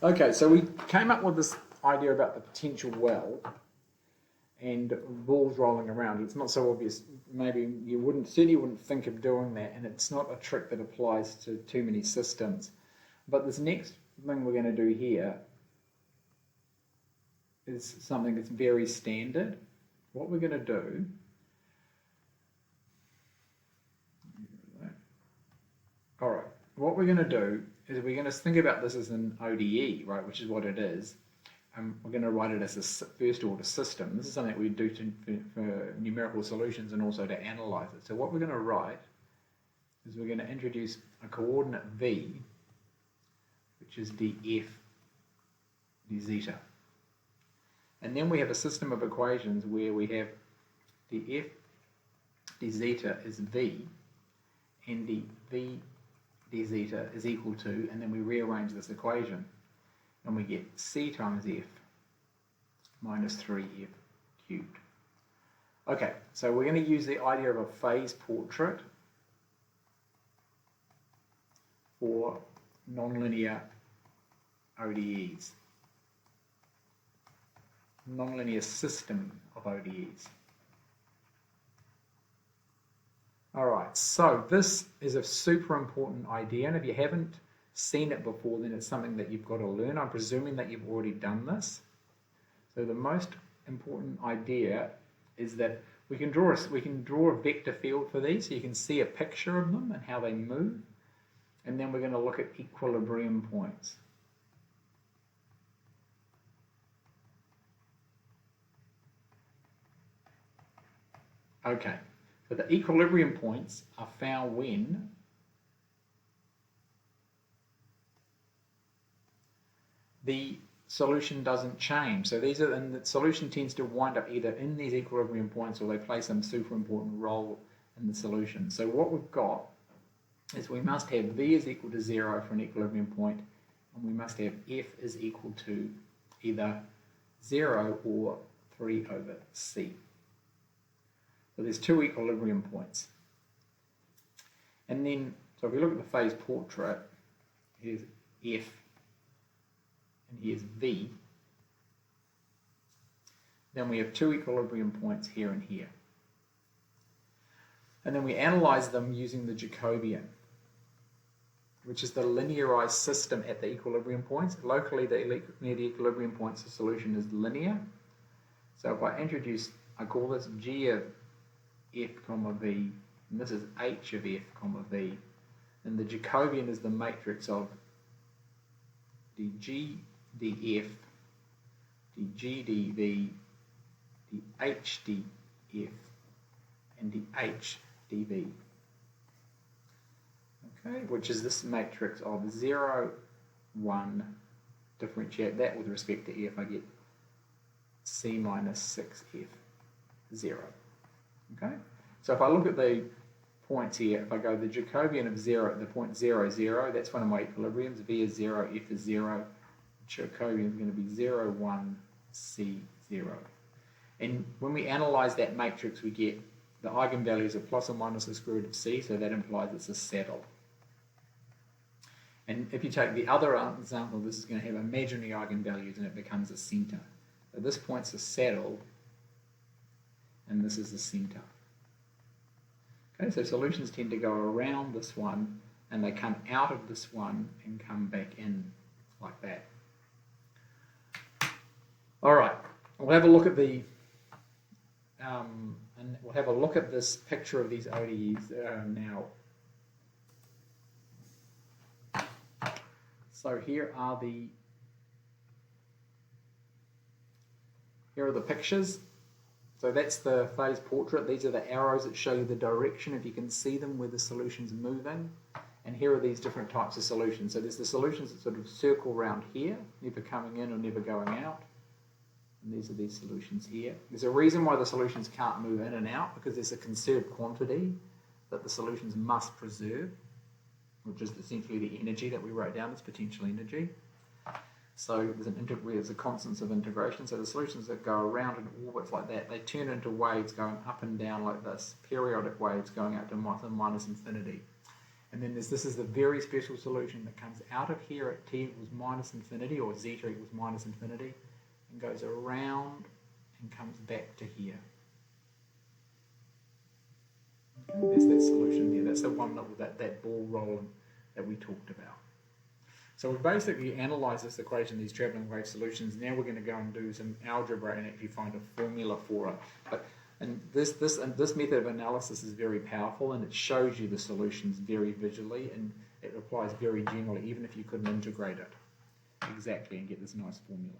Okay, so we came up with this idea about the potential well and balls rolling around. It's not so obvious. Maybe you certainly wouldn't think of doing that, and it's not a trick that applies to too many systems. But this next thing we're going to do here is something that's very standard. What we're going to do, what we're going to do is we're going to think about this as an ODE, right, which is what it is. We're going to write it as a first order system. This is something we do for numerical solutions and also to analyze it. So what we're going to write is we're going to introduce a coordinate v, which is df d zeta. And then we have a system of equations where we have df d zeta is v, and the v d zeta is equal to, and then we rearrange this equation, and we get c times f minus 3f cubed. Okay, so we're going to use the idea of a phase portrait for nonlinear ODEs. Nonlinear system of ODEs. Alright, so this is a super important idea, and if you haven't seen it before, then it's something that you've got to learn. I'm presuming that you've already done this. So the most important idea is that we can draw a vector field for these, so you can see a picture of them and how they move, and then we're going to look at equilibrium points. Okay, so the equilibrium points are found when the solution doesn't change. So and the solution tends to wind up either in these equilibrium points or they play some super important role in the solution. So what we've got is we must have v is equal to 0 for an equilibrium point, and we must have f is equal to either 0 or 3 over c. So there's two equilibrium points. And then, so if we look at the phase portrait, here's f and here's v. Then we have two equilibrium points here and here. And then we analyze them using the Jacobian, which is the linearized system at the equilibrium points. Locally, near the equilibrium points, the solution is linear. So if I call this g of f comma v, and this is h of f comma v, and the Jacobian is the matrix of dg df, dg dv, dh df, and dh dv. Okay, which is this matrix of 0, 1, differentiate that with respect to f, I get c minus 6f, 0. Okay, so if I look at the points here, if I go the Jacobian of 0 at the point 0, 0, that's one of my equilibriums. V is 0, f is 0. Jacobian is going to be 0, 1, c, 0. And when we analyze that matrix, we get the eigenvalues are plus or minus the square root of c, so that implies it's a saddle. And if you take the other example, this is going to have imaginary eigenvalues and it becomes a center. So this point's a saddle, and this is the center. Okay, so solutions tend to go around this one, and they come out of this one and come back in like that. All right, we'll have a look at the and we'll have a look at this picture of these ODEs now. So here are the pictures. So that's the phase portrait. These are the arrows that show you the direction, if you can see them, where the solution's moving. And here are these different types of solutions. So there's the solutions that sort of circle around here, never coming in or never going out. And these are these solutions here. There's a reason why the solutions can't move in and out, because there's a conserved quantity that the solutions must preserve, which is essentially the energy that we wrote down as potential energy. So there's a constants of integration. So the solutions that go around in orbits like that, they turn into waves going up and down like this, periodic waves going out to minus infinity. And then this is the very special solution that comes out of here at t equals minus infinity, or zeta equals minus infinity, and goes around and comes back to here. Okay, there's that solution there. That's the one that ball rolling that we talked about. So we basically analysed this equation, these travelling wave solutions. Now we're going to go and do some algebra and actually find a formula for it. And this method of analysis is very powerful, and it shows you the solutions very visually, and it applies very generally, even if you couldn't integrate it exactly and get this nice formula.